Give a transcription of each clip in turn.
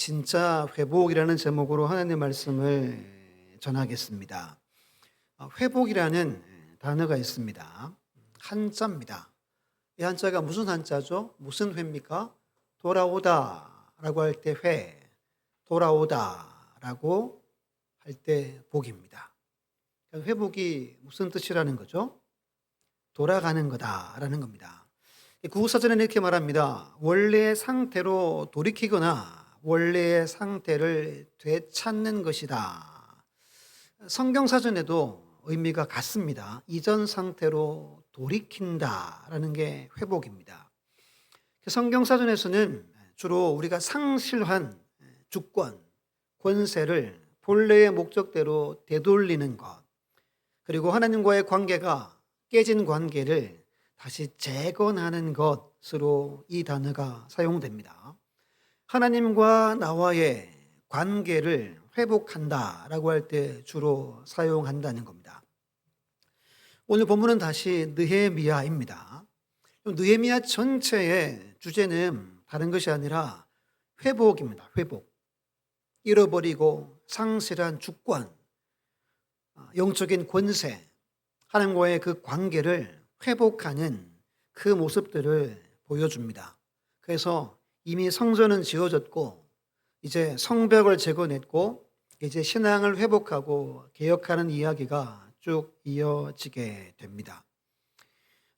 진짜 회복이라는 제목으로 하나님의 말씀을 전하겠습니다. 회복이라는 단어가 있습니다. 한자입니다. 이 한자가 무슨 한자죠? 무슨 회입니까? 돌아오다라고 할 때 회, 돌아오다라고 할 때 복입니다. 회복이 무슨 뜻이라는 거죠? 돌아가는 거다라는 겁니다. 구구사전에는 이렇게 말합니다. 원래의 상태로 돌이키거나 원래의 상태를 되찾는 것이다. 성경사전에도 의미가 같습니다. 이전 상태로 돌이킨다라는 게 회복입니다. 성경사전에서는 주로 우리가 상실한 주권, 권세를 본래의 목적대로 되돌리는 것, 그리고 하나님과의 관계가 깨진 관계를 다시 재건하는 것으로 이 단어가 사용됩니다. 하나님과 나와의 관계를 회복한다라고 할 때 주로 사용한다는 겁니다. 오늘 본문은 다시 느헤미야입니다. 느헤미야 전체의 주제는 다른 것이 아니라 회복입니다. 회복. 잃어버리고 상실한 주권, 영적인 권세, 하나님과의 그 관계를 회복하는 그 모습들을 보여줍니다. 그래서 이미 성전은 지어졌고 이제 성벽을 재건했고 이제 신앙을 회복하고 개혁하는 이야기가 쭉 이어지게 됩니다.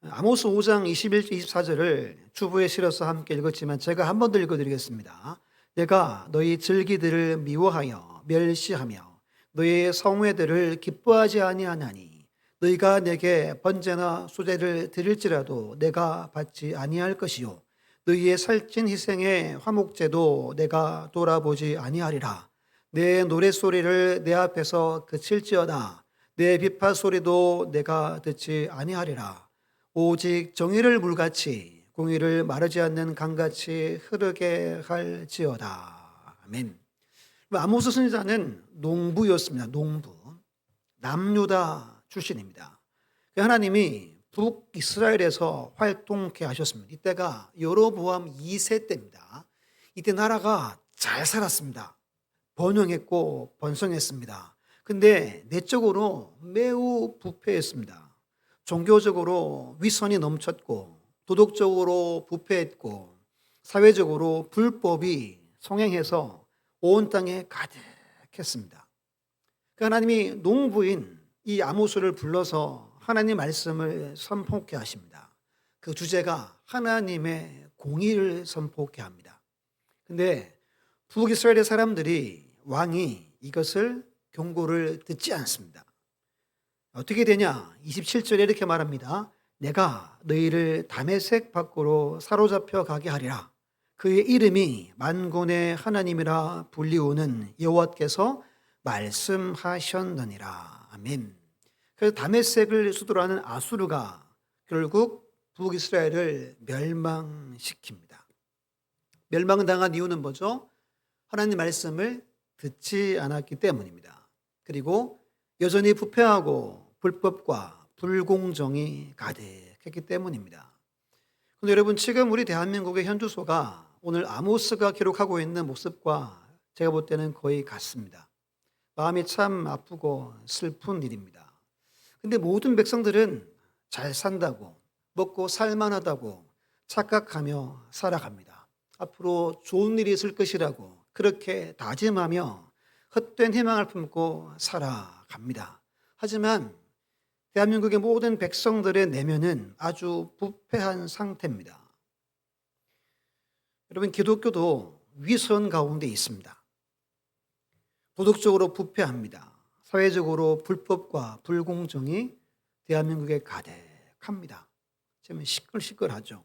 아모스 5장 21, 24절을 주부에 실어서 함께 읽었지만 제가 한 번 더 읽어드리겠습니다. 내가 너희 절기들을 미워하여 멸시하며 너희의 성회들을 기뻐하지 아니하나니 너희가 내게 번제나 수제를 드릴지라도 내가 받지 아니할 것이요 너희의 살찐 희생의 화목제도 내가 돌아보지 아니하리라. 내 노랫소리를 내 앞에서 그칠지어다. 내 비파 소리도 내가 듣지 아니하리라. 오직 정의를 물같이 공의를 마르지 않는 강같이 흐르게 할지어다. 아멘. 아모스 선지자는 농부였습니다. 농부. 남유다 출신입니다. 하나님이 북이스라엘에서 활동케 하셨습니다. 이때가 여로보암 2세 때입니다. 이때 나라가 잘 살았습니다. 번영했고 번성했습니다. 근데 내적으로 매우 부패했습니다. 종교적으로 위선이 넘쳤고 도덕적으로 부패했고 사회적으로 불법이 성행해서 온 땅에 가득했습니다. 하나님이 농부인 이 아모스를 불러서 하나님 말씀을 선포케 하십니다. 그 주제가 하나님의 공의를 선포케 합니다. 근데 북이스라엘의 사람들이 왕이 이것을 경고를 듣지 않습니다. 어떻게 되냐? 27절에 이렇게 말합니다. 내가 너희를 다메섹 밖으로 사로잡혀 가게 하리라. 그의 이름이 만군의 하나님이라 불리우는 여호와께서 말씀하셨느니라. 아멘. 그래서 다메섹을 수도로 하는 아수르가 결국 북이스라엘을 멸망시킵니다. 멸망당한 이유는 뭐죠? 하나님 말씀을 듣지 않았기 때문입니다. 그리고 여전히 부패하고 불법과 불공정이 가득했기 때문입니다. 그런데 여러분, 지금 우리 대한민국의 현주소가 오늘 아모스가 기록하고 있는 모습과 제가 볼 때는 거의 같습니다. 마음이 참 아프고 슬픈 일입니다. 근데 모든 백성들은 잘 산다고, 먹고 살만하다고 착각하며 살아갑니다. 앞으로 좋은 일이 있을 것이라고 그렇게 다짐하며 헛된 희망을 품고 살아갑니다. 하지만 대한민국의 모든 백성들의 내면은 아주 부패한 상태입니다. 여러분, 기독교도 위선 가운데 있습니다. 도덕적으로 부패합니다. 사회적으로 불법과 불공정이 대한민국에 가득합니다. 지금 시끌시끌하죠.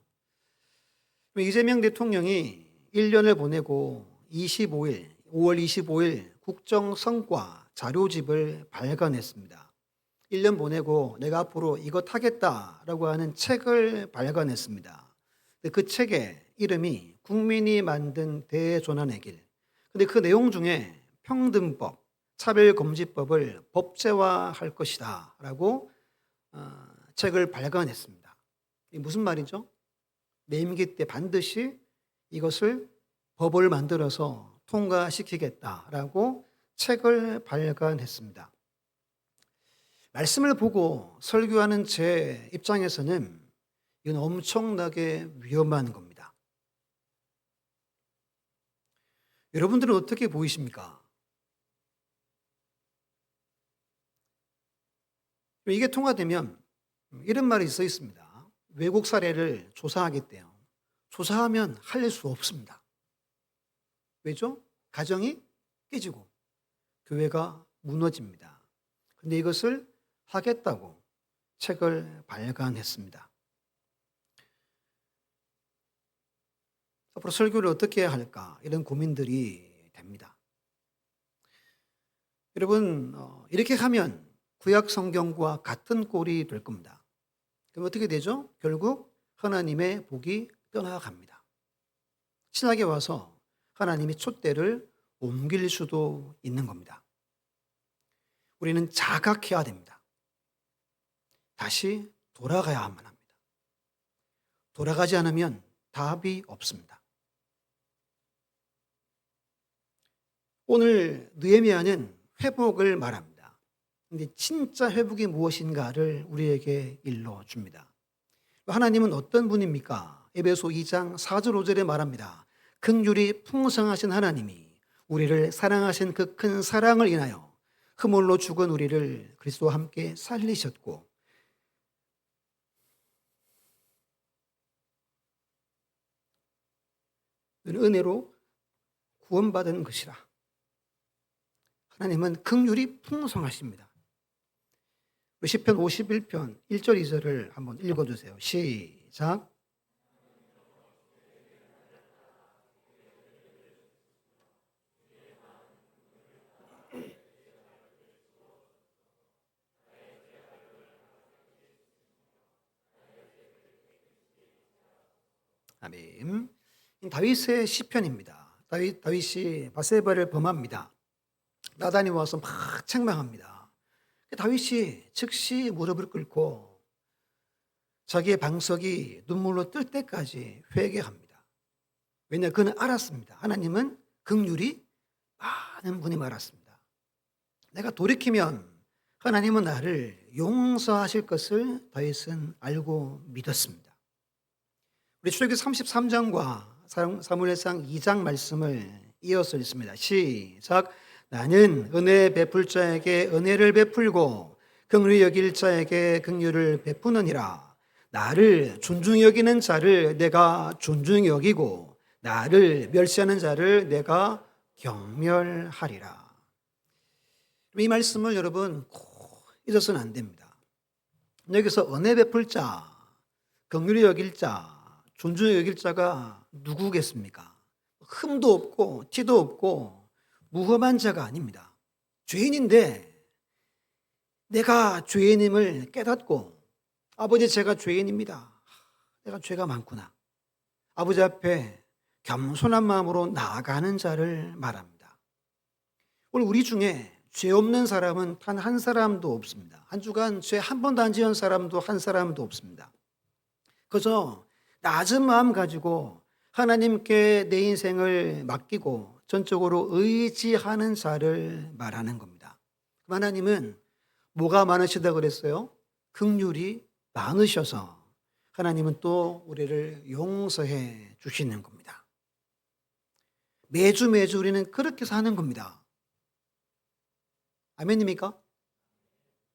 이재명 대통령이 1년을 보내고 5월 25일 국정성과 자료집을 발간했습니다. 1년 보내고 내가 앞으로 이것 하겠다라고 하는 책을 발간했습니다. 그 책의 이름이 국민이 만든 대조난의 길. 근데 그 내용 중에 평등법, 차별금지법을 법제화할 것이다 라고 책을 발간했습니다. 이게 무슨 말이죠? 내 임기 때 반드시 이것을 법을 만들어서 통과시키겠다라고 책을 발간했습니다. 말씀을 보고 설교하는 제 입장에서는 이건 엄청나게 위험한 겁니다. 여러분들은 어떻게 보이십니까? 이게 통과되면 이런 말이 써 있습니다. 외국 사례를 조사하겠대요. 조사하면 할 수 없습니다. 왜죠? 가정이 깨지고 교회가 무너집니다. 그런데 이것을 하겠다고 책을 발간했습니다. 앞으로 설교를 어떻게 해야 할까? 이런 고민들이 됩니다. 여러분, 이렇게 하면 구약 성경과 같은 꼴이 될 겁니다. 그럼 어떻게 되죠? 결국 하나님의 복이 떠나갑니다. 신학에 와서 하나님이 촛대를 옮길 수도 있는 겁니다. 우리는 자각해야 됩니다. 다시 돌아가야만 합니다. 돌아가지 않으면 답이 없습니다. 오늘 느헤미야는 회복을 말합니다. 그런데 진짜 회복이 무엇인가를 우리에게 일러줍니다. 하나님은 어떤 분입니까? 에베소 2장 4절 5절에 말합니다. 긍휼이 풍성하신 하나님이 우리를 사랑하신 그 큰 사랑을 인하여 허물로 죽은 우리를 그리스도와 함께 살리셨고 은혜로 구원받은 것이라. 하나님은 긍휼이 풍성하십니다. 시편 51편 1절 2절을 한번 읽어주세요. 시작. 아멘. 다윗의 시편입니다. 다윗이 바세바를 범합니다. 나단이 와서 막 책망합니다. 다윗이 즉시 무릎을 꿇고 자기의 방석이 눈물로 뜰 때까지 회개합니다. 왜냐, 그는 알았습니다. 하나님은 긍휼이 많은 분이 알았습니다. 내가 돌이키면 하나님은 나를 용서하실 것을 다윗은 알고 믿었습니다. 우리 출애굽기 33장과 사무엘상 2장 말씀을 이어서 읽습니다. 시작. 나는 은혜 베풀 자에게 은혜를 베풀고 긍휼히 여길 자에게 긍휼을 베푸느니라. 나를 존중히 여기는 자를 내가 존중히 여기고 나를 멸시하는 자를 내가 경멸하리라. 이 말씀을 여러분 꼭 잊어서는 안 됩니다. 여기서 은혜 베풀 자, 긍휼히 여길 자, 존중히 여길 자가 누구겠습니까? 흠도 없고 티도 없고 무험한 자가 아닙니다. 죄인인데 내가 죄인임을 깨닫고 아버지, 제가 죄인입니다. 내가 죄가 많구나. 아버지 앞에 겸손한 마음으로 나아가는 자를 말합니다. 오늘 우리 중에 죄 없는 사람은 단 한 사람도 없습니다. 한 주간 죄 한 번도 안 지은 사람도 한 사람도 없습니다. 그저 낮은 마음 가지고 하나님께 내 인생을 맡기고 전적으로 의지하는 자를 말하는 겁니다. 하나님은 뭐가 많으시다 그랬어요? 긍휼이 많으셔서 하나님은 또 우리를 용서해 주시는 겁니다. 매주 우리는 그렇게 사는 겁니다. 아멘입니까?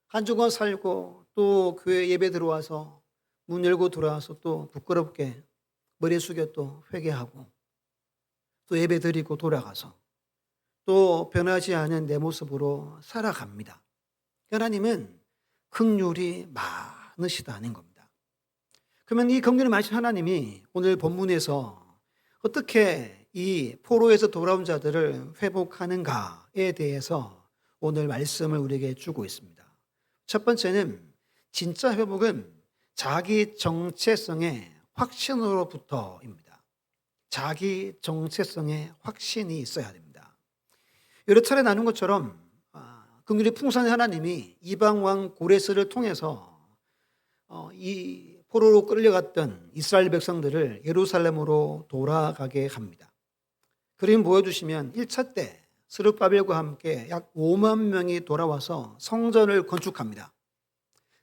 한 주간 살고 또 교회 예배 들어와서 문 열고 들어와서 또 부끄럽게 머리 숙여 또 회개하고 또 예배 드리고 돌아가서 또 변하지 않은 내 모습으로 살아갑니다. 하나님은 긍휼이 많으시다는 겁니다. 그러면 이 긍휼이 많으신 하나님이 오늘 본문에서 어떻게 이 포로에서 돌아온 자들을 회복하는가에 대해서 오늘 말씀을 우리에게 주고 있습니다. 첫 번째는 진짜 회복은 자기 정체성의 확신으로부터입니다. 자기 정체성의 확신이 있어야 됩니다. 여러 차례 나눈 것처럼 긍휼이 풍성한 하나님이 이방 왕 고레스를 통해서 이 포로로 끌려갔던 이스라엘 백성들을 예루살렘으로 돌아가게 합니다. 그림 보여주시면 1차 때 스룹바벨과 함께 약 5만 명이 돌아와서 성전을 건축합니다.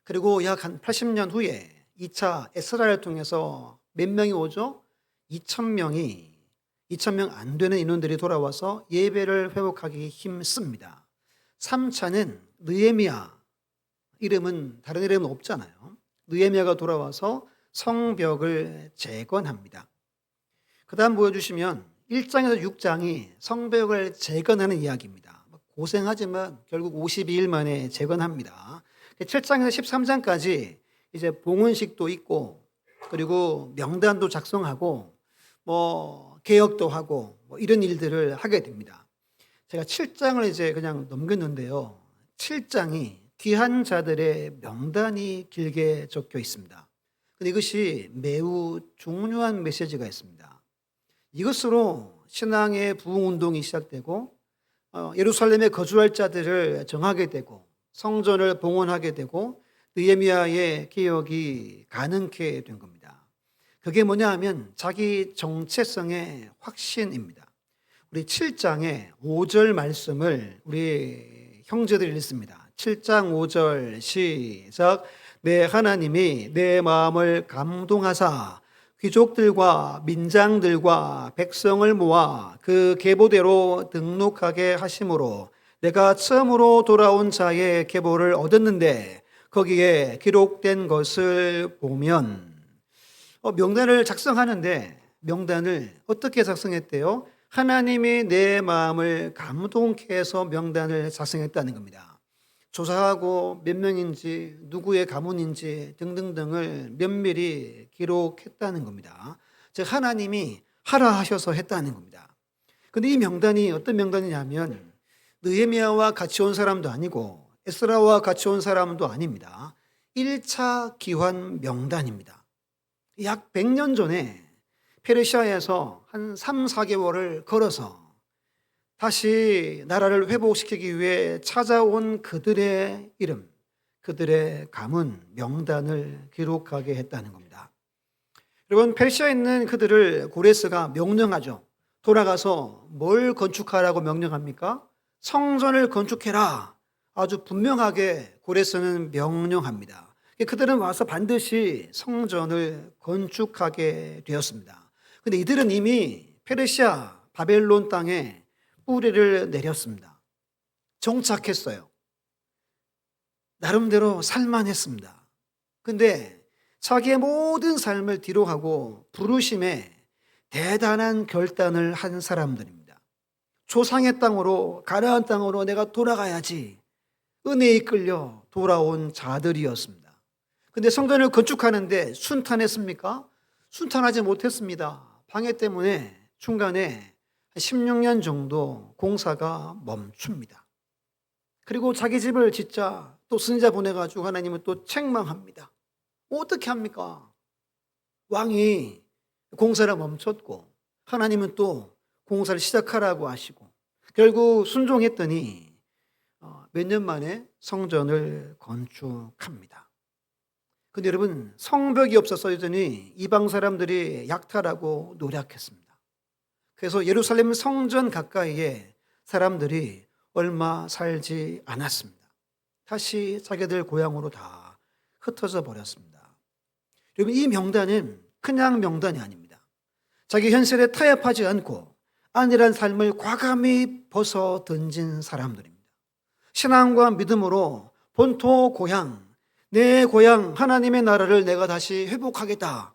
그리고 약 한 80년 후에 2차 에스라를 통해서 몇 명이 오죠? 2,000명 안 되는 인원들이 돌아와서 예배를 회복하기 힘씁니다. 3차는 느헤미야, 다른 이름은 없잖아요. 느헤미야가 돌아와서 성벽을 재건합니다. 그 다음 보여주시면 1장에서 6장이 성벽을 재건하는 이야기입니다. 고생하지만 결국 52일 만에 재건합니다. 7장에서 13장까지 이제 봉헌식도 있고, 그리고 명단도 작성하고, 개혁도 하고, 이런 일들을 하게 됩니다. 제가 7장을 이제 그냥 넘겼는데요. 7장이 귀한 자들의 명단이 길게 적혀 있습니다. 근데 이것이 매우 중요한 메시지가 있습니다. 이것으로 신앙의 부흥운동이 시작되고, 예루살렘에 거주할 자들을 정하게 되고, 성전을 봉헌하게 되고, 느헤미야의 개혁이 가능케 된 겁니다. 그게 뭐냐 하면 자기 정체성의 확신입니다. 우리 7장의 5절 말씀을 우리 형제들이 읽습니다. 7장 5절 시작. 내 하나님이 내 마음을 감동하사 귀족들과 민장들과 백성을 모아 그 계보대로 등록하게 하심으로 내가 처음으로 돌아온 자의 계보를 얻었는데 거기에 기록된 것을 보면, 명단을 작성하는데 명단을 어떻게 작성했대요? 하나님이 내 마음을 감동케 해서 명단을 작성했다는 겁니다. 조사하고 몇 명인지, 누구의 가문인지 등등등을 면밀히 기록했다는 겁니다. 즉 하나님이 하라 하셔서 했다는 겁니다. 그런데 이 명단이 어떤 명단이냐면 느헤미야와 같이 온 사람도 아니고 에스라와 같이 온 사람도 아닙니다. 1차 기환 명단입니다. 약 100년 전에 페르시아에서 한 3, 4개월을 걸어서 다시 나라를 회복시키기 위해 찾아온 그들의 이름, 그들의 가문, 명단을 기록하게 했다는 겁니다. 여러분, 페르시아에 있는 그들을 고레스가 명령하죠. 돌아가서 뭘 건축하라고 명령합니까? 성전을 건축해라. 아주 분명하게 고레스는 명령합니다. 그들은 와서 반드시 성전을 건축하게 되었습니다. 그런데 이들은 이미 페르시아, 바벨론 땅에 뿌리를 내렸습니다. 정착했어요. 나름대로 살만했습니다. 그런데 자기의 모든 삶을 뒤로 하고 부르심에 대단한 결단을 한 사람들입니다. 조상의 땅으로, 가나안 땅으로 내가 돌아가야지 은혜에 이끌려 돌아온 자들이었습니다. 그런데 성전을 건축하는데 순탄했습니까? 순탄하지 못했습니다. 방해 때문에 중간에 16년 정도 공사가 멈춥니다. 그리고 자기 집을 짓자 또 선지자 보내가지고 하나님은 또 책망합니다. 어떻게 합니까? 왕이 공사를 멈췄고 하나님은 또 공사를 시작하라고 하시고 결국 순종했더니 몇 년 만에 성전을 건축합니다. 근데 여러분, 성벽이 없어서 여전히 이방 사람들이 약탈하고 노력했습니다. 그래서 예루살렘 성전 가까이에 사람들이 얼마 살지 않았습니다. 다시 자기들 고향으로 다 흩어져 버렸습니다. 여러분, 이 명단은 그냥 명단이 아닙니다. 자기 현실에 타협하지 않고 안일한 삶을 과감히 벗어 던진 사람들입니다. 신앙과 믿음으로 본토 고향, 내 고향 하나님의 나라를 내가 다시 회복하겠다,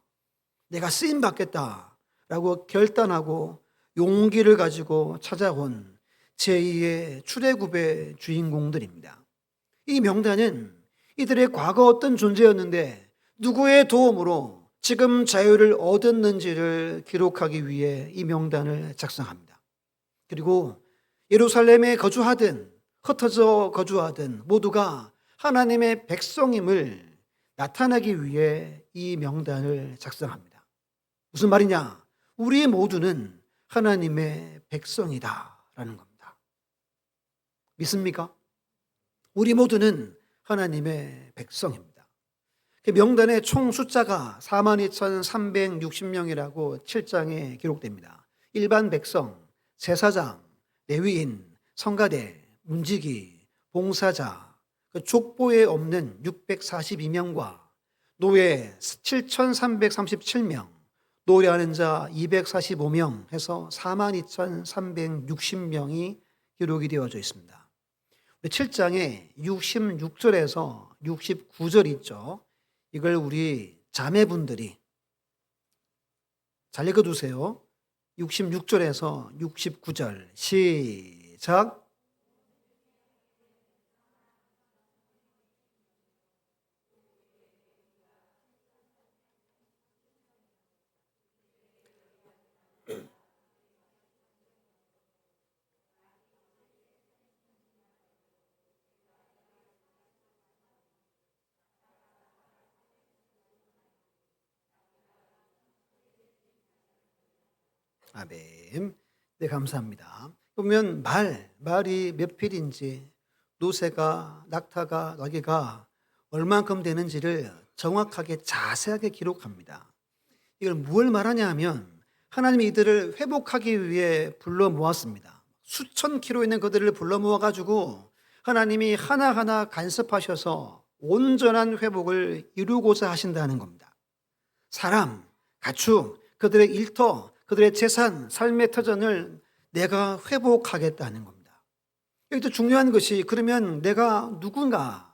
내가 쓰임받겠다 라고 결단하고 용기를 가지고 찾아온 제2의 출애굽의 주인공들입니다. 이 명단은 이들의 과거 어떤 존재였는데 누구의 도움으로 지금 자유를 얻었는지를 기록하기 위해 이 명단을 작성합니다. 그리고 예루살렘에 거주하든 흩어져 거주하든 모두가 하나님의 백성임을 나타내기 위해 이 명단을 작성합니다. 무슨 말이냐? 우리 모두는 하나님의 백성이다라는 겁니다. 믿습니까? 우리 모두는 하나님의 백성입니다. 그 명단의 총 숫자가 42,360명이라고 7장에 기록됩니다. 일반 백성 제사장, 레위인, 성가대, 문지기, 봉사자, 그 족보에 없는 642명과 노예 7,337명, 노래하는 자 245명 해서 42,360명이 기록이 되어져 있습니다. 7장에 66절에서 69절 있죠. 이걸 우리 자매분들이 잘 읽어두세요. 66절에서 69절 시작. 아멘. 네, 감사합니다. 보면 말이 몇 필인지, 노새가, 낙타가, 나귀가 얼만큼 되는지를 정확하게 자세하게 기록합니다. 이걸 뭘 말하냐 하면 하나님이 이들을 회복하기 위해 불러 모았습니다. 수천 킬로 있는 그들을 불러 모아가지고 하나님이 하나하나 간섭하셔서 온전한 회복을 이루고자 하신다는 겁니다. 사람, 가축, 그들의 일터, 그들의 재산, 삶의 터전을 내가 회복하겠다는 겁니다. 여기도 중요한 것이 그러면 내가 누군가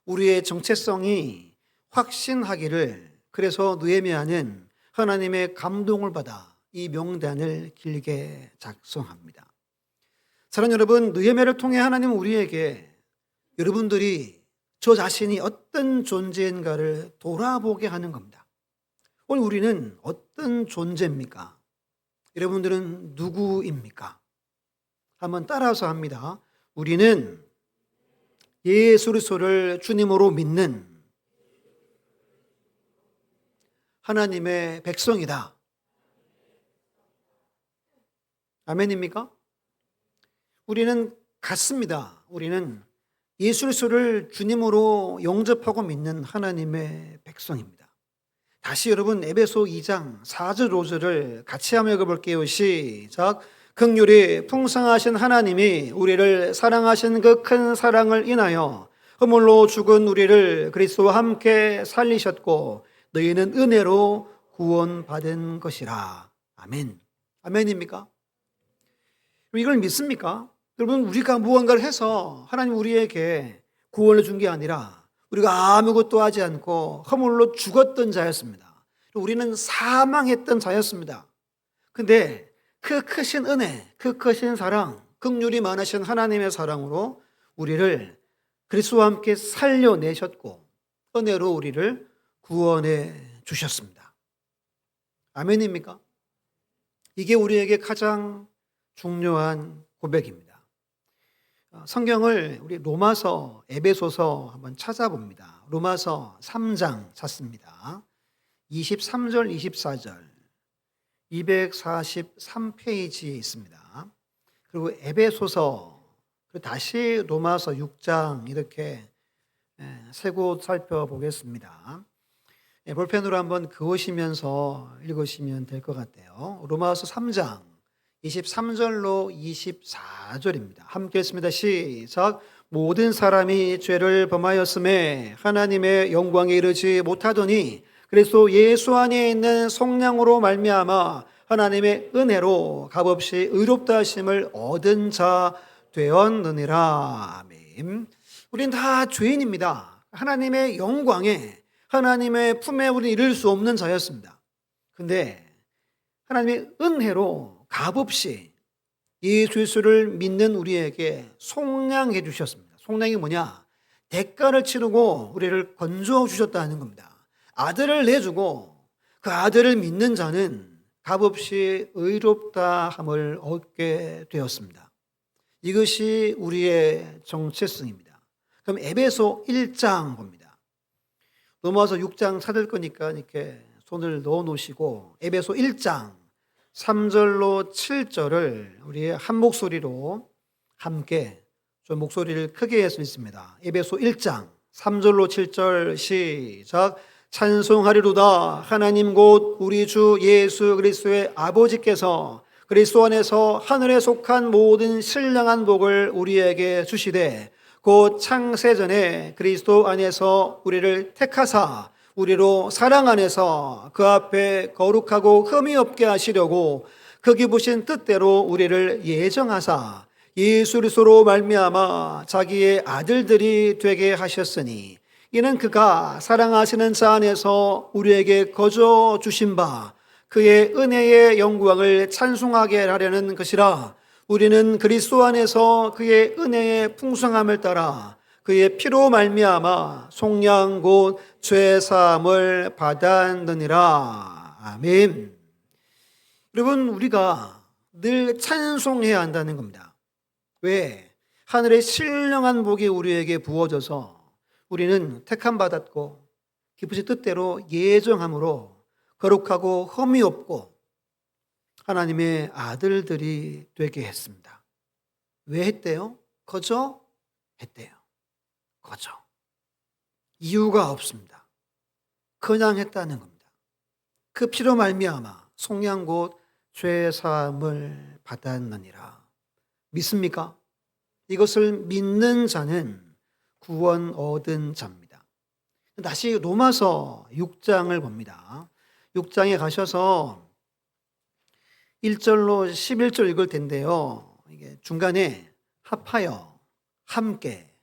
우리의 정체성이 확신하기를 그래서 느헤미야는 하나님의 감동을 받아 이 명단을 길게 작성합니다. 사랑하는 여러분, 느헤미야를 통해 하나님은 우리에게 여러분들이 저 자신이 어떤 존재인가를 돌아보게 하는 겁니다. 오늘 우리는 어떤 존재입니까? 여러분들은 누구입니까? 한번 따라서 합니다. 우리는 예수 그리스도를 주님으로 믿는 하나님의 백성이다. 아멘입니까? 우리는 같습니다. 우리는 예수 그리스도를 주님으로 영접하고 믿는 하나님의 백성입니다. 다시 여러분 에베소 2장 4절 5절을 같이 한번 읽어볼게요. 시작. 긍휼이 풍성하신 하나님이 우리를 사랑하신 그 큰 사랑을 인하여 허물로 죽은 우리를 그리스도와 함께 살리셨고 너희는 은혜로 구원받은 것이라. 아멘. 아멘입니까? 이걸 믿습니까? 여러분 우리가 무언가를 해서 하나님 우리에게 구원을 준 게 아니라 우리가 아무것도 하지 않고 허물로 죽었던 자였습니다. 우리는 사망했던 자였습니다. 근데 그 크신 은혜, 그 크신 사랑, 긍휼이 많으신 하나님의 사랑으로 우리를 그리스도와 함께 살려내셨고 은혜로 우리를 구원해 주셨습니다. 아멘입니까? 이게 우리에게 가장 중요한 고백입니다. 성경을 우리 로마서, 에베소서 한번 찾아봅니다. 로마서 3장 찾습니다. 23절, 24절, 243페이지에 있습니다. 그리고 에베소서, 다시 로마서 6장 이렇게 세 곳 살펴보겠습니다. 볼펜으로 한번 그으시면서 읽으시면 될 것 같아요. 로마서 3장 23절로 24절입니다. 함께 읽습니다. 시작. 모든 사람이 죄를 범하였음에 하나님의 영광에 이르지 못하더니 그리스도 예수 안에 있는 성령으로 말미암아 하나님의 은혜로 값없이 의롭다 하심을 얻은 자 되었느니라. 아멘. 우린 다 죄인입니다. 하나님의 영광에 하나님의 품에 우리는 이를 수 없는 자였습니다. 근데 하나님의 은혜로 값없이 예수 그리스도를 믿는 우리에게 속량해 주셨습니다. 속량이 뭐냐? 대가를 치르고 우리를 건져 주셨다는 겁니다. 아들을 내주고 그 아들을 믿는 자는 값없이 의롭다 함을 얻게 되었습니다. 이것이 우리의 정체성입니다. 그럼 에베소 1장 봅니다. 넘어와서 6장 찾을 거니까 이렇게 손을 넣어 놓으시고 에베소 1장 3절로 7절을 우리 한 목소리로 함께 좀 목소리를 크게 해서 있습니다. 에베소 1장 3절로 7절 시작. 찬송하리로다. 하나님 곧 우리 주 예수 그리스도의 아버지께서 그리스도 안에서 하늘에 속한 모든 신령한 복을 우리에게 주시되 곧 창세전에 그리스도 안에서 우리를 택하사 우리로 사랑 안에서 그 앞에 거룩하고 흠이 없게 하시려고 그 기쁘신 뜻대로 우리를 예정하사 예수 그리스도로 말미암아 자기의 아들들이 되게 하셨으니 이는 그가 사랑하시는 자 안에서 우리에게 거저 주신 바 그의 은혜의 영광을 찬송하게 하려는 것이라. 우리는 그리스도 안에서 그의 은혜의 풍성함을 따라 그의 피로 말미암아 속량 곧 죄 사함을 받았느니라. 아멘. 여러분, 우리가 늘 찬송해야 한다는 겁니다. 왜? 하늘의 신령한 복이 우리에게 부어져서 우리는 택함 받았고 기쁘신 뜻대로 예정함으로 거룩하고 흠이 없고 하나님의 아들들이 되게 했습니다. 왜 했대요? 거저 했대요. 거저. 이유가 없습니다. 그냥 했다는 겁니다. 그 피로 말미암아 속량 곧 죄 사함을 받았느니라. 믿습니까? 이것을 믿는 자는 구원 얻은 자입니다. 다시 로마서 6장을 봅니다. 6장에 가셔서 1절로 11절 읽을 텐데요. 이게 중간에 합하여, 함께,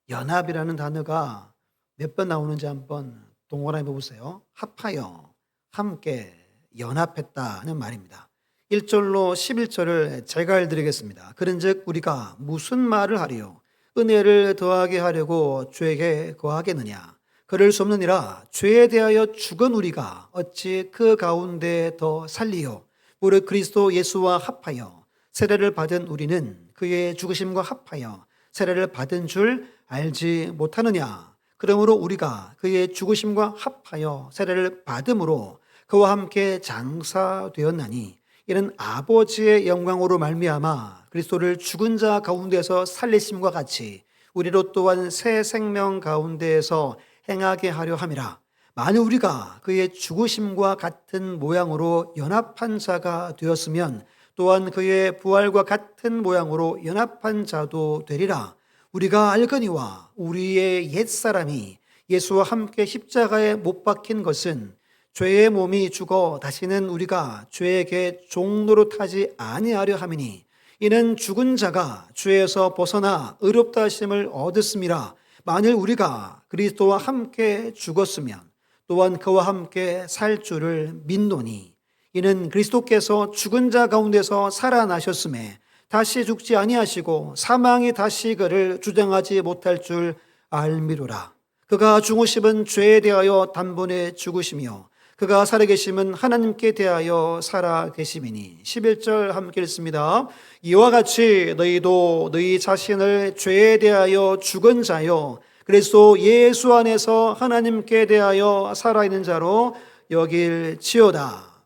연합이라는 단어가 몇 번 나오는지 한번 동그라미 보세요. 합하여, 함께, 연합했다는 말입니다. 1절로 11절을 제가 읽드리겠습니다. 그런즉 우리가 무슨 말을 하리요? 은혜를 더하게 하려고 죄에 거하겠느냐? 그럴 수 없느니라. 죄에 대하여 죽은 우리가 어찌 그 가운데 더 살리요? 무릇 그리스도 예수와 합하여 세례를 받은 우리는 그의 죽으심과 합하여 세례를 받은 줄 알지 못하느냐? 그러므로 우리가 그의 죽으심과 합하여 세례를 받음으로 그와 함께 장사되었나니 이는 아버지의 영광으로 말미암아 그리스도를 죽은 자 가운데서 살리심과 같이 우리로 또한 새 생명 가운데에서 행하게 하려 함이라. 만일 우리가 그의 죽으심과 같은 모양으로 연합한 자가 되었으면 또한 그의 부활과 같은 모양으로 연합한 자도 되리라. 우리가 알거니와 우리의 옛사람이 예수와 함께 십자가에 못 박힌 것은 죄의 몸이 죽어 다시는 우리가 죄에게 종노릇하지 아니하려 함이니 이는 죽은 자가 죄에서 벗어나 의롭다 하심을 얻었음이라. 만일 우리가 그리스도와 함께 죽었으면 또한 그와 함께 살 줄을 믿노니 이는 그리스도께서 죽은 자 가운데서 살아나셨음에 다시 죽지 아니하시고 사망이 다시 그를 주장하지 못할 줄 알미로라. 그가 죽으심은 죄에 대하여 단번에 죽으시며 그가 살아계심은 하나님께 대하여 살아계심이니. 11절 함께 읽습니다. 이와 같이 너희도 너희 자신을 죄에 대하여 죽은 자요 그리스도 예수 안에서 하나님께 대하여 살아있는 자로 여길지어다.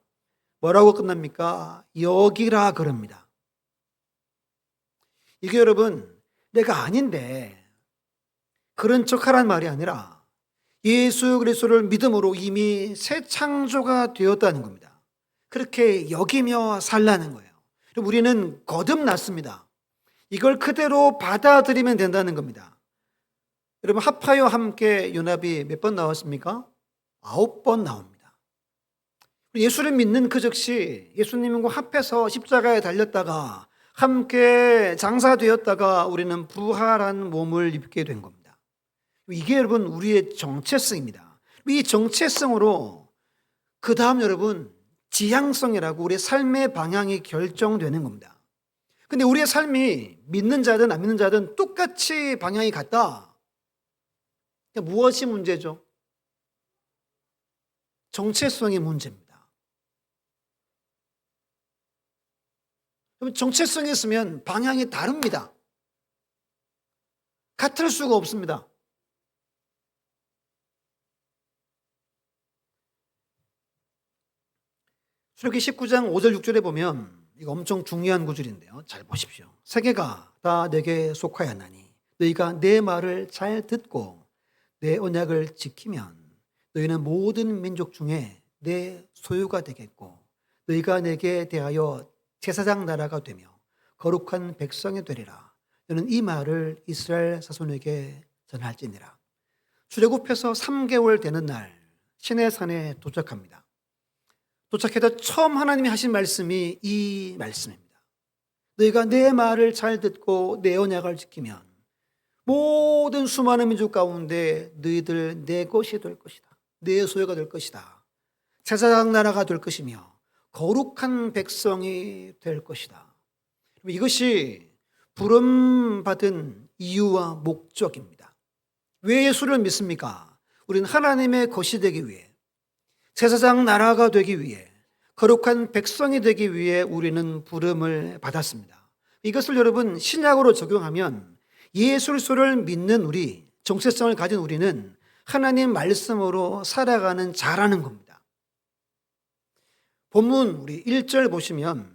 뭐라고 끝납니까? 여기라 그럽니다. 이게 여러분 내가 아닌데 그런 척하란 말이 아니라 예수 그리스도를 믿음으로 이미 새 창조가 되었다는 겁니다. 그렇게 여기며 살라는 거예요. 우리는 거듭났습니다. 이걸 그대로 받아들이면 된다는 겁니다. 여러분 합하여 함께 연합이 몇 번 나왔습니까? 9번 나옵니다. 예수를 믿는 그 즉시 예수님과 합해서 십자가에 달렸다가 함께 장사되었다가 우리는 부활한 몸을 입게 된 겁니다. 이게 여러분 우리의 정체성입니다. 이 정체성으로 그 다음 여러분 지향성이라고 우리의 삶의 방향이 결정되는 겁니다. 근데 우리의 삶이 믿는 자든 안 믿는 자든 똑같이 방향이 같다. 무엇이 문제죠? 정체성이 문제입니다. 정체성이 있으면 방향이 다릅니다. 같을 수가 없습니다. 출애굽기 19장 5절 6절에 보면 이거 엄청 중요한 구절인데요. 잘 보십시오. 세계가 다 내게 속하였나니 너희가 내 말을 잘 듣고 내 언약을 지키면 너희는 모든 민족 중에 내 소유가 되겠고 너희가 내게 대하여 제사장 나라가 되며 거룩한 백성이 되리라. 너는 이 말을 이스라엘 자손에게 전할지니라. 출애굽해서 3개월 되는 날 시내산에 도착합니다. 도착해서 처음 하나님이 하신 말씀이 이 말씀입니다. 너희가 내 말을 잘 듣고 내 언약을 지키면 모든 수많은 민족 가운데 너희들 내 것이 될 것이다. 내 소유가 될 것이다. 제사장 나라가 될 것이며 거룩한 백성이 될 것이다. 이것이 부름받은 이유와 목적입니다. 왜 예수를 믿습니까? 우리는 하나님의 것이 되기 위해, 제사장 나라가 되기 위해, 거룩한 백성이 되기 위해 우리는 부름을 받았습니다. 이것을 여러분 신약으로 적용하면 예수 그리스도를 믿는 우리, 정체성을 가진 우리는 하나님 말씀으로 살아가는 자라는 겁니다. 본문 우리 1절 보시면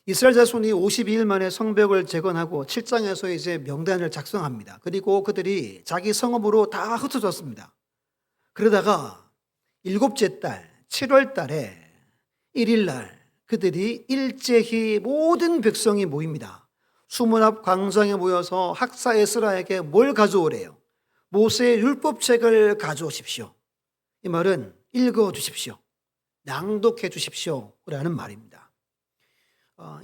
이스라엘 자손이 52일 만에 성벽을 재건하고 7장에서 이제 명단을 작성합니다. 그리고 그들이 자기 성읍으로 다 흩어졌습니다. 그러다가 일곱째 달 7월 달에 1일 날 그들이 일제히 모든 백성이 모입니다. 수문 앞 광장에 모여서 학사 에스라에게 뭘 가져오래요? 모세의 율법책을 가져오십시오. 이 말은 읽어주십시오. 낭독해 주십시오 라는 말입니다.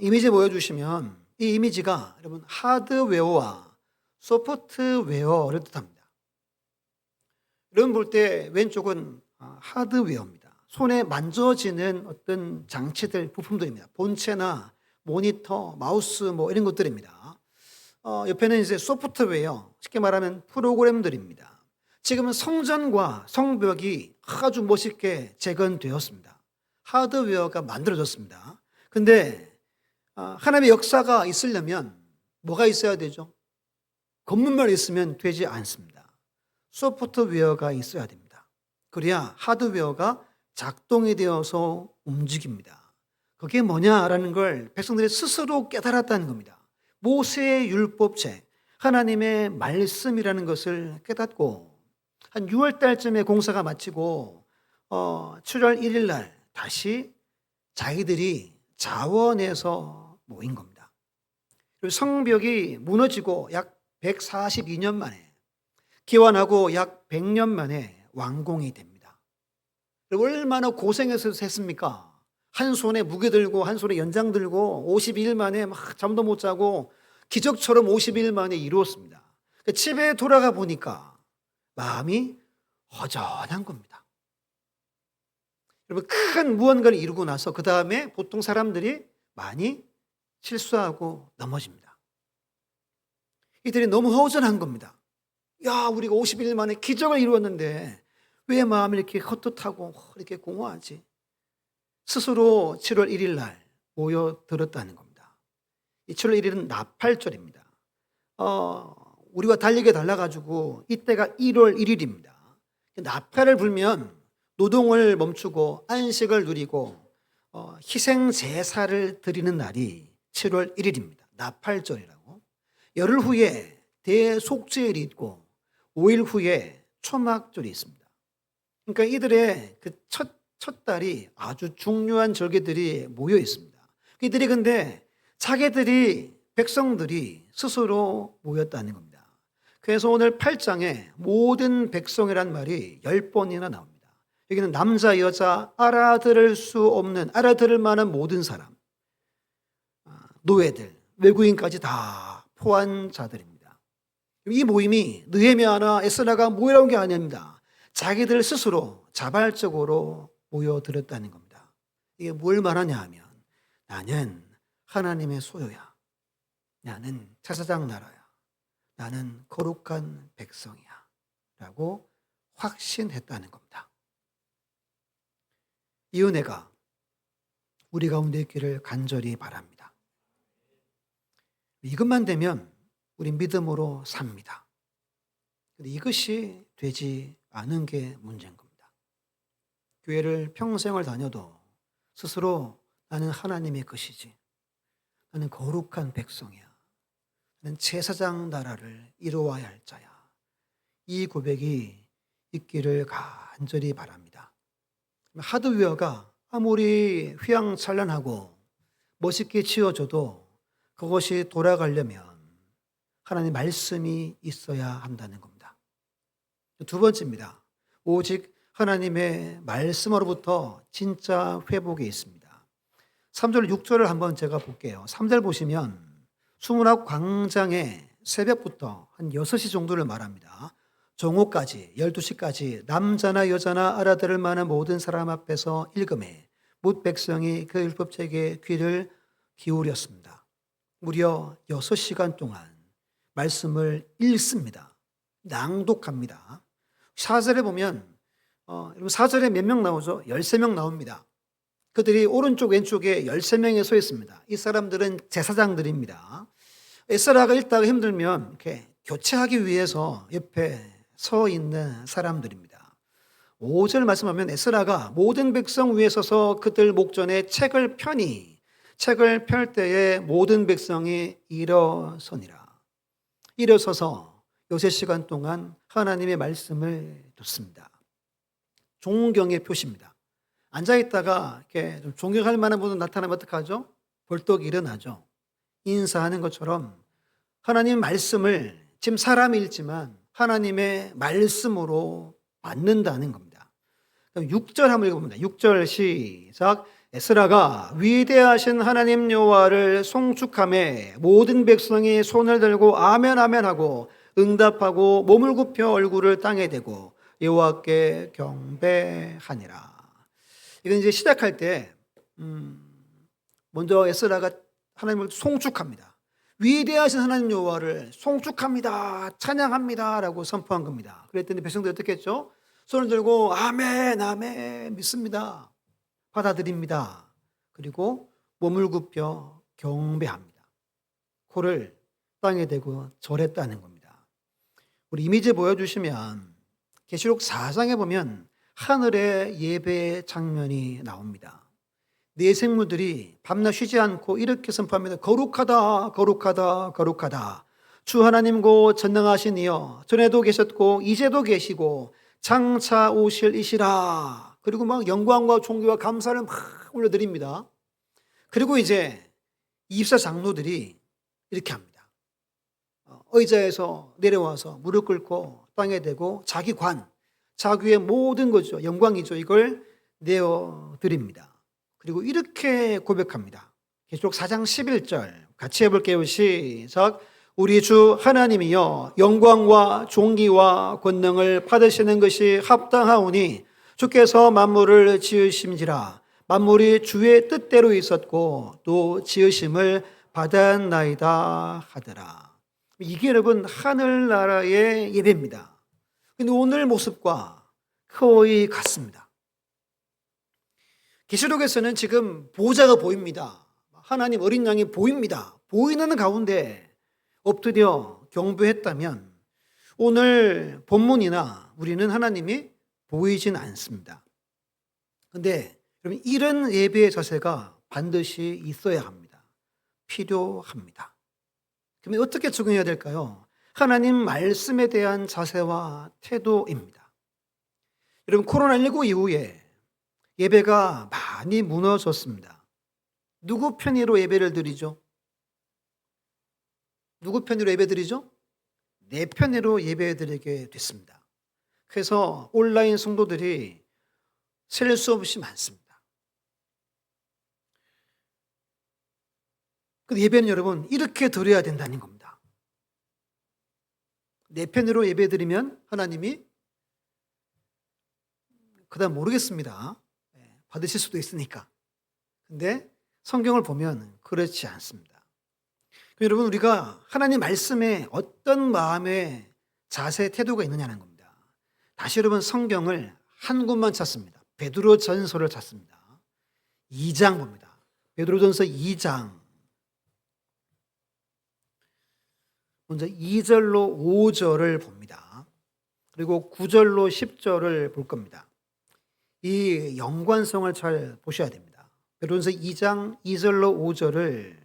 이미지 보여주시면 이 이미지가 여러분 하드웨어와 소프트웨어를 뜻합니다. 여러분 볼 때 왼쪽은 하드웨어입니다. 손에 만져지는 어떤 장치들, 부품들입니다. 본체나 모니터, 마우스 뭐 이런 것들입니다. 옆에는 이제 소프트웨어, 쉽게 말하면 프로그램들입니다. 지금은 성전과 성벽이 아주 멋있게 재건되었습니다. 하드웨어가 만들어졌습니다. 근데 하나님의 역사가 있으려면 뭐가 있어야 되죠? 겉문만 있으면 되지 않습니다. 소프트웨어가 있어야 됩니다. 그래야 하드웨어가 작동이 되어서 움직입니다. 그게 뭐냐라는 걸 백성들이 스스로 깨달았다는 겁니다. 모세의 율법책, 하나님의 말씀이라는 것을 깨닫고 한 6월 달쯤에 공사가 마치고 7월 1일 날 다시 자기들이 자원해서 모인 겁니다. 그리고 성벽이 무너지고 약 142년 만에, 기원하고 약 100년 만에 완공이 됩니다. 얼마나 고생해서 했습니까? 한 손에 무게 들고 한 손에 연장 들고 52일 만에 막 잠도 못 자고 기적처럼 52일 만에 이루었습니다. 집에 돌아가 보니까 마음이 허전한 겁니다. 여러분, 큰 무언가를 이루고 나서 그 다음에 보통 사람들이 많이 실수하고 넘어집니다. 이들이 너무 허전한 겁니다. 야, 우리가 51일 만에 기적을 이루었는데 왜 마음이 이렇게 헛헛하고 이렇게 공허하지? 스스로 7월 1일 날 모여들었다는 겁니다. 이 7월 1일은 나팔절입니다. 우리와 달리게 달라가지고 이때가 1월 1일입니다. 나팔을 불면 노동을 멈추고 안식을 누리고 희생 제사를 드리는 날이 7월 1일입니다. 나팔절이라고. 열흘 후에 대속죄일이 있고 5일 후에 초막절이 있습니다. 그러니까 이들의 그 첫 달이 아주 중요한 절기들이 모여 있습니다. 이들이 근데 자기들이 백성들이 스스로 모였다는 겁니다. 그래서 오늘 8장에 모든 백성이란 말이 10번이나 나옵니다. 여기는 남자, 여자, 알아들을 수 없는, 알아들을 만한 모든 사람, 노예들, 외국인까지 다 포함 자들입니다. 이 모임이 느헤미야나 에스라가 모여온 게 아닙니다. 자기들 스스로 자발적으로 모여들었다는 겁니다. 이게 뭘 말하냐 하면 나는 하나님의 소유야. 나는 제사장 나라야. 나는 거룩한 백성이야. 라고 확신했다는 겁니다. 이 은혜가 우리 가운데 있기를 간절히 바랍니다. 이것만 되면 우리 믿음으로 삽니다. 근데 이것이 되지 않은 게 문제인 겁니다. 교회를 평생을 다녀도 스스로 나는 하나님의 것이지, 나는 거룩한 백성이야, 나는 제사장 나라를 이루어야 할 자야, 이 고백이 있기를 간절히 바랍니다. 하드웨어가 아무리 휘황찬란하고 멋있게 지어져도 그것이 돌아가려면 하나님 말씀이 있어야 한다는 겁니다. 두 번째입니다. 오직 하나님의 말씀으로부터 진짜 회복이 있습니다. 3절 6절을 한번 제가 볼게요. 3절 보시면 수문학 광장에 새벽부터 한 6시 정도를 말합니다. 정오까지 12시까지 남자나 여자나 알아들을 만한 모든 사람 앞에서 읽음에 뭇 백성이 그 율법책에 귀를 기울였습니다. 무려 6시간 동안 말씀을 읽습니다. 낭독합니다. 4절에 보면 여러분 4절에 몇 명 나오죠? 13명 나옵니다. 그들이 오른쪽 왼쪽에 13명이 서 있습니다. 이 사람들은 제사장들입니다. 에스라가 읽다가 힘들면 이렇게 교체하기 위해서 옆에 서 있는 사람들입니다. 5절 말씀하면 에스라가 모든 백성 위에 서서 그들 목전에 책을 펴니 책을 펼 때에 모든 백성이 일어서니라. 일어서서 6시간 동안 하나님의 말씀을 듣습니다. 존경의 표시입니다. 앉아있다가 이렇게 좀 존경할 만한 분은 나타나면 어떡하죠? 벌떡 일어나죠. 인사하는 것처럼 하나님 말씀을 지금 사람이 읽지만 하나님의 말씀으로 받는다는 겁니다. 6절 한번 읽어봅니다. 6절 시작. 에스라가 위대하신 하나님 여호와를 송축하며 모든 백성이 손을 들고 아멘 아멘 하고 응답하고 몸을 굽혀 얼굴을 땅에 대고 여호와께 경배하니라. 이건 이제 시작할 때 먼저 에스라가 하나님을 송축합니다. 위대하신 하나님 여호와를 송축합니다. 찬양합니다. 라고 선포한 겁니다. 그랬더니 백성들이 어떻게 했죠? 손을 들고 아멘 아멘 믿습니다. 받아들입니다. 그리고 몸을 굽혀 경배합니다. 코를 땅에 대고 절했다는 겁니다. 우리 이미지 보여주시면 계시록 4장에 보면 하늘의 예배 장면이 나옵니다. 네 생물들이 밤낮 쉬지 않고 이렇게 선포합니다. 거룩하다 거룩하다 거룩하다. 주 하나님 곧 전능하신 이여 전에도 계셨고 이제도 계시고 장차 오실 이시라. 그리고 막 영광과 존귀와 감사를 막 올려드립니다. 그리고 이제 24 장로들이 이렇게 합니다. 의자에서 내려와서 무릎 꿇고 땅에 대고 자기 관, 자기의 모든 거죠. 영광이죠. 이걸 내어드립니다. 그리고 이렇게 고백합니다. 계시록 4장 11절 같이 해볼게요. 시작. 우리 주 하나님이여 영광과 존귀와 권능을 받으시는 것이 합당하오니 주께서 만물을 지으심지라. 만물이 주의 뜻대로 있었고 또 지으심을 받았나이다 하더라. 이게 여러분 하늘나라의 예배입니다. 근데 오늘 모습과 거의 같습니다. 계시록에서는 지금 보좌가 보입니다. 하나님 어린 양이 보입니다. 보이는 가운데 엎드려 경배했다면 오늘 본문이나 우리는 하나님이 보이진 않습니다. 그런데 여러분 이런 예배의 자세가 반드시 있어야 합니다. 필요합니다. 그러면 어떻게 적용해야 될까요? 하나님 말씀에 대한 자세와 태도입니다. 여러분 코로나19 이후에 예배가 많이 무너졌습니다. 누구 편의로 예배를 드리죠? 누구 편의로 예배 드리죠? 내 편의로 예배 드리게 됐습니다. 그래서 온라인 성도들이 셀 수 없이 많습니다. 그 예배는 여러분 이렇게 드려야 된다는 겁니다. 내 편으로 예배 드리면 하나님이 그다음 모르겠습니다. 받으실 수도 있으니까. 근데 성경을 보면 그렇지 않습니다. 여러분 우리가 하나님 말씀에 어떤 마음의 자세, 태도가 있느냐는 겁니다. 다시 여러분 성경을 한 곳만 찾습니다. 베드로전서를 찾습니다. 2장 봅니다. 베드로전서 2장 먼저 2절로 5절을 봅니다. 그리고 9절로 10절을 볼 겁니다. 이 연관성을 잘 보셔야 됩니다. 베드로전서 2장 2절로 5절을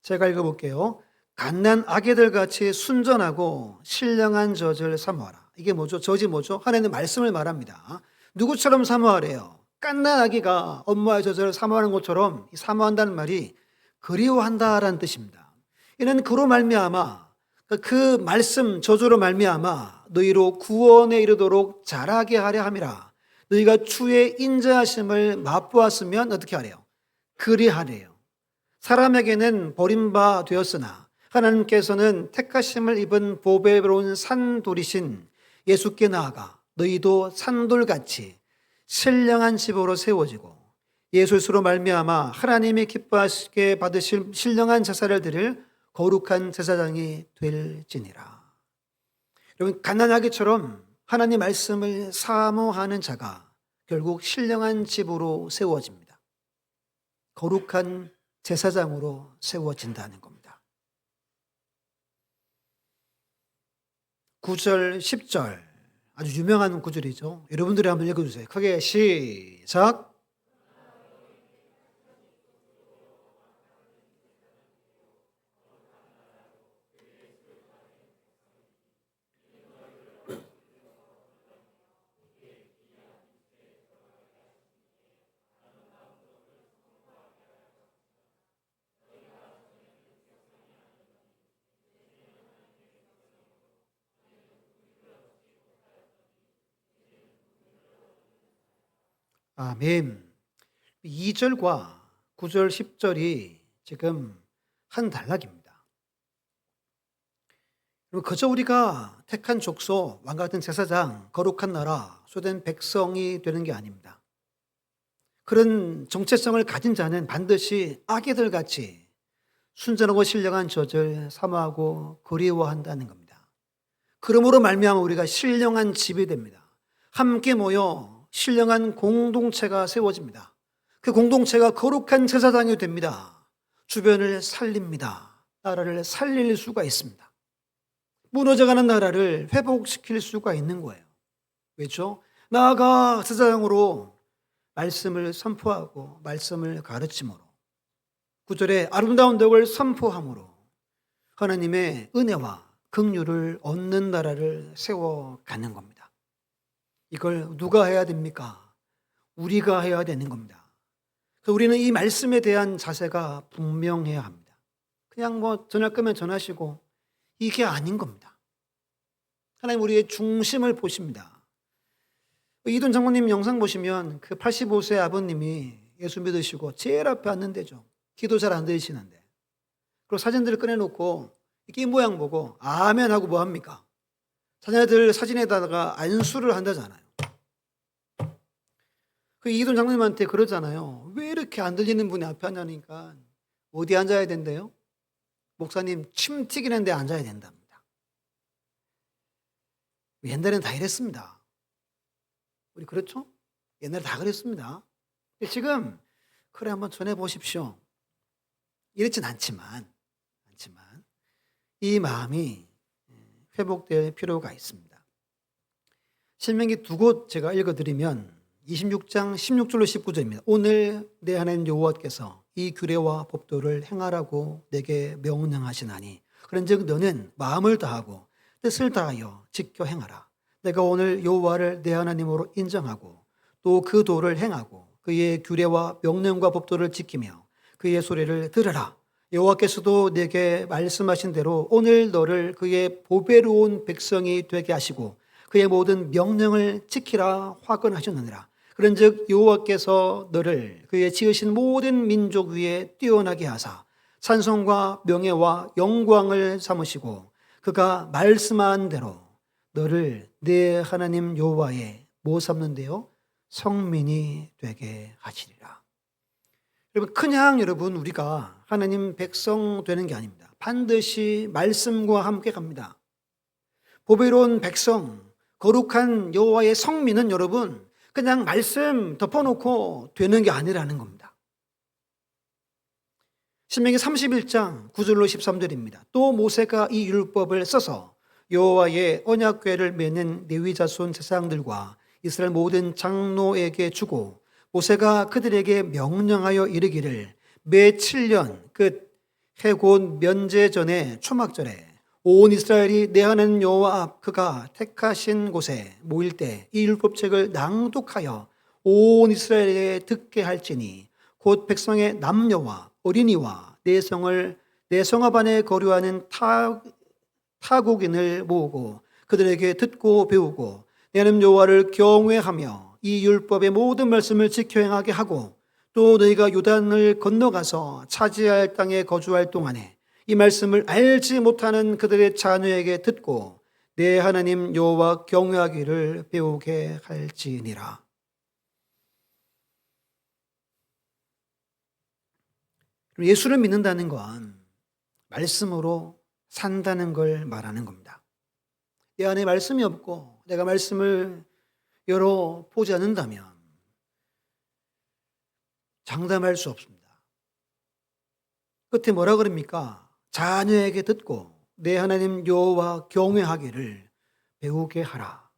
제가 읽어볼게요. 갓난 아기들 같이 순전하고 신령한 젖을 사모하라. 이게 뭐죠? 젖이 뭐죠? 하나님의 말씀을 말합니다. 누구처럼 사모하래요? 갓난 아기가 엄마의 젖을 사모하는 것처럼 사모한다는 말이 그리워한다라는 뜻입니다. 이는 그로 말미암아 그 말씀 저주로 말미암아 너희로 구원에 이르도록 자라게 하려 함이라. 너희가 주의 인자하심을 맛보았으면 어떻게 하래요? 그리하래요. 사람에게는 버림바 되었으나 하나님께서는 택하심을 입은 보배로운 산돌이신 예수께 나아가 너희도 산돌같이 신령한 집으로 세워지고 예수로 말미암아 하나님이 기뻐하시게 받으실 신령한 제사를 드릴 거룩한 제사장이 될지니라. 여러분, 가난하기처럼 하나님 말씀을 사모하는 자가 결국 신령한 집으로 세워집니다. 거룩한 제사장으로 세워진다는 겁니다. 9절, 10절 아주 유명한 구절이죠. 여러분들이 한번 읽어주세요. 크게 시작. 아멘. 2절과 9절, 10절이 지금 한 단락입니다. 그저 우리가 택한 족속, 왕과 같은 제사장, 거룩한 나라, 소된 백성이 되는 게 아닙니다. 그런 정체성을 가진 자는 반드시 아기들같이 순전하고 신령한 젖을 사모하고 그리워한다는 겁니다. 그러므로 말미암아 우리가 신령한 집이 됩니다. 함께 모여 신령한 공동체가 세워집니다. 그 공동체가 거룩한 제사장이 됩니다. 주변을 살립니다. 나라를 살릴 수가 있습니다. 무너져가는 나라를 회복시킬 수가 있는 거예요. 왜죠? 나아가 제사장으로 말씀을 선포하고 말씀을 가르침으로 9절에 아름다운 덕을 선포함으로 하나님의 은혜와 긍휼을 얻는 나라를 세워가는 겁니다. 이걸 누가 해야 됩니까? 우리가 해야 되는 겁니다. 그래서 우리는 이 말씀에 대한 자세가 분명해야 합니다. 그냥 전할 거면 전하시고 이게 아닌 겁니다. 하나님 우리의 중심을 보십니다. 이돈 장모님 영상 보시면 그 85세 아버님이 예수 믿으시고 제일 앞에 앉는데죠. 기도 잘 안 들으시는데. 그리고 사진들을 꺼내놓고 이렇게 이 모양 보고 아멘 하고 뭐 합니까? 자녀들 사진에다가 안수를 한다잖아요. 그 이돈 장모님한테 그러잖아요. 왜 이렇게 안 들리는 분이 앞에 앉으니까 어디 앉아야 된대요? 목사님 침 튀기는 데 앉아야 된답니다. 옛날에는 다 이랬습니다. 우리 그렇죠? 옛날에 다 그랬습니다. 지금 그래 한번 전해보십시오. 이렇진 않지만 이 마음이 회복될 필요가 있습니다. 신명기 두 곳 제가 읽어드리면 26장 16절로 19절입니다. 오늘 내 하나님 여호와께서 이 규례와 법도를 행하라고 내게 명령하시나니 그런즉 너는 마음을 다하고 뜻을 다하여 지켜 행하라. 내가 오늘 여호와를 내 하나님으로 인정하고 또 그 도를 행하고 그의 규례와 명령과 법도를 지키며 그의 소리를 들으라. 여호와께서도 내게 말씀하신 대로 오늘 너를 그의 보배로운 백성이 되게 하시고 그의 모든 명령을 지키라 화건하셨느니라. 그런즉 여호와께서 너를 그의 지으신 모든 민족 위에 뛰어나게 하사 찬송과 명예와 영광을 삼으시고 그가 말씀한 대로 너를 내 하나님 여호와의 뭐 삼는데요? 성민이 되게 하시리라. 여러분, 그냥 우리가 하나님 백성 되는 게 아닙니다. 반드시 말씀과 함께 갑니다. 보배로운 백성, 거룩한 여호와의 성민은 여러분 그냥 말씀 덮어놓고 되는 게 아니라는 겁니다. 신명기 31장 9절로 13절입니다. 또 모세가 이 율법을 써서 여호와의 언약궤를 메는 레위 자손 제사장들과 이스라엘 모든 장로에게 주고 모세가 그들에게 명령하여 이르기를 매 7년 끝 해곧 면제전의 초막절에 온 이스라엘이 내 하나님 여호와 앞 그가 택하신 곳에 모일 때 이 율법책을 낭독하여 온 이스라엘에 듣게 할지니 곧 백성의 남녀와 어린이와 내 성읍 안에 거류하는 타국인을 모으고 그들에게 듣고 배우고 내 하나님 여호와를 경외하며 이 율법의 모든 말씀을 지켜 행하게 하고 또 너희가 요단을 건너가서 차지할 땅에 거주할 동안에 이 말씀을 알지 못하는 그들의 자녀에게 듣고 내 하나님 여호와 경외하기를 배우게 할지니라. 예수를 믿는다는 건 말씀으로 산다는 걸 말하는 겁니다. 내 안에 말씀이 없고 내가 말씀을 열어보지 않는다면 장담할 수 없습니다. 끝에 뭐라 그럽니까? 자녀에게 듣고 내 하나님 여호와 경외하기를 배우게 하라.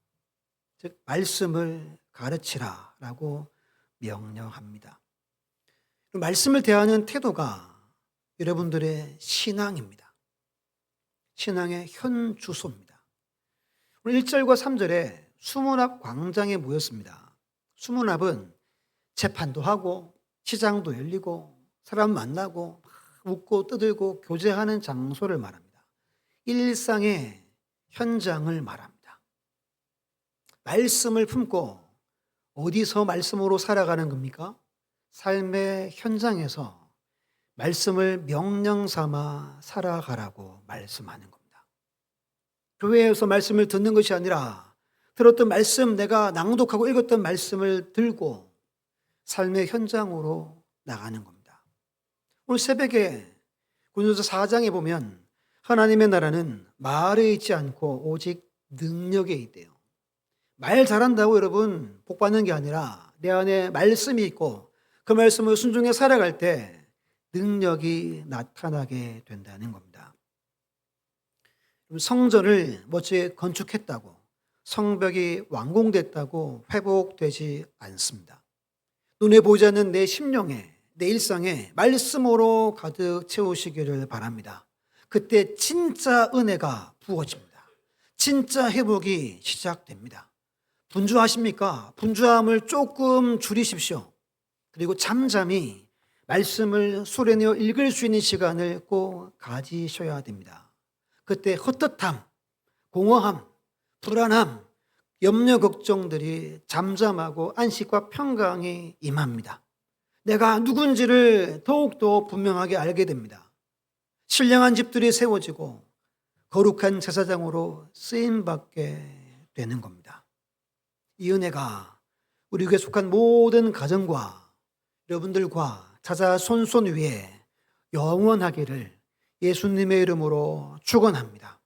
즉 말씀을 가르치라 라고 명령합니다. 말씀을 대하는 태도가 여러분들의 신앙입니다. 신앙의 현 주소입니다. 오늘 1절과 3절에 수문앞 광장에 모였습니다. 수문앞은 재판도 하고 시장도 열리고 사람 만나고 웃고 떠들고 교제하는 장소를 말합니다. 일상의 현장을 말합니다. 말씀을 품고 어디서 말씀으로 살아가는 겁니까? 삶의 현장에서 말씀을 명령 삼아 살아가라고 말씀하는 겁니다. 교회에서 말씀을 듣는 것이 아니라 들었던 말씀, 내가 낭독하고 읽었던 말씀을 들고 삶의 현장으로 나가는 겁니다. 오늘 새벽에 고린도서 4장에 보면 하나님의 나라는 말에 있지 않고 오직 능력에 있대요. 말 잘한다고 여러분 복 받는 게 아니라 내 안에 말씀이 있고 그 말씀을 순종해 살아갈 때 능력이 나타나게 된다는 겁니다. 성전을 멋지게 건축했다고 성벽이 완공됐다고 회복되지 않습니다. 눈에 보이지 않는 내 심령에 내 일상에 말씀으로 가득 채우시기를 바랍니다. 그때 진짜 은혜가 부어집니다. 진짜 회복이 시작됩니다. 분주하십니까? 분주함을 조금 줄이십시오. 그리고 잠잠히 말씀을 소리내어 읽을 수 있는 시간을 꼭 가지셔야 됩니다. 그때 헛헛함, 공허함, 불안함, 염려 걱정들이 잠잠하고 안식과 평강이 임합니다. 내가 누군지를 더욱더 분명하게 알게 됩니다. 신령한 집들이 세워지고 거룩한 제사장으로 쓰임받게 되는 겁니다. 이 은혜가 우리 교회에 속한 모든 가정과 여러분들과 자자 손손 위에 영원하기를 예수님의 이름으로 축원합니다.